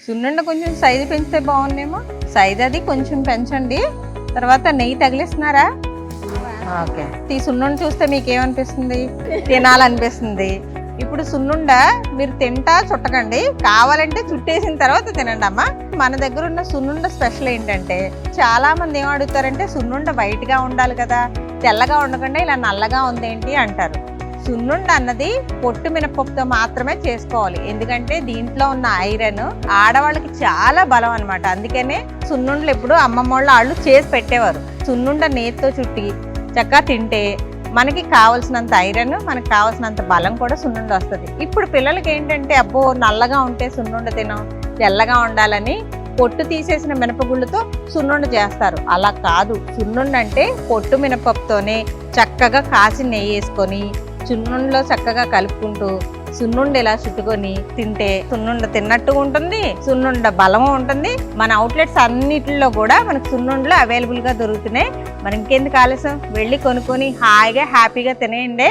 సున్నుండ కొంచెం సైజు పెంచితే బాగుందేమో. సైజు అది కొంచెం పెంచండి. తర్వాత నెయ్యి తగిలిస్తున్నారా? ఓకే. ఈ సున్నుండ చూస్తే మీకు ఏమనిపిస్తుంది? తినాలనిపిస్తుంది. ఇప్పుడు సున్నుండ మీరు తింటా చుట్టకండి, కావాలంటే చుట్టేసిన తర్వాత తినండి అమ్మా. మన దగ్గర ఉన్న సున్నుండ స్పెషల్ ఏంటంటే, చాలా మంది ఏం అడుగుతారంటే సున్నుండ వైట్గా ఉండాలి కదా, తెల్లగా ఉండకుండా ఇలా నల్లగా ఉందేంటి అంటారు. సున్నుండ అన్నది పొట్టు మినపప్పుతో మాత్రమే చేసుకోవాలి. ఎందుకంటే దీంట్లో ఉన్న ఐరన్ ఆడవాళ్ళకి చాలా బలం అనమాట. అందుకనే సున్నుండలు ఎప్పుడు అమ్మమ్మ వాళ్ళు చేసి పెట్టేవారు. సున్నుండ నేతితో చుట్టి చక్కగా తింటే మనకి కావాల్సినంత ఐరన్, మనకి కావాల్సినంత బలం కూడా సున్నుండ వస్తుంది. ఇప్పుడు పిల్లలకి ఏంటంటే అబ్బో నల్లగా ఉంటే సున్నుండ తినం, తెల్లగా ఉండాలని పొట్టు తీసేసిన మినపగుళ్ళతో సున్నుండ చేస్తారు. అలా కాదు. సున్నుండ అంటే పొట్టు మినపప్పుతోనే చక్కగా కాసి నెయ్యి వేసుకొని సున్నుండలో చక్కగా కలుపుకుంటూ సున్నుండ ఇలా చుట్టుకొని తింటే సున్నుండ తిన్నట్టు ఉంటుంది, సున్నుండ బలము ఉంటుంది. మన అవుట్లెట్స్ అన్నిటిలో కూడా మనకు సున్నుండలు అవైలబుల్గా దొరుకుతున్నాయి. మరి ఇంకెందుకు ఆలస్యం, వెళ్ళి కొనుక్కొని హాయిగా హ్యాపీగా తినేయండి.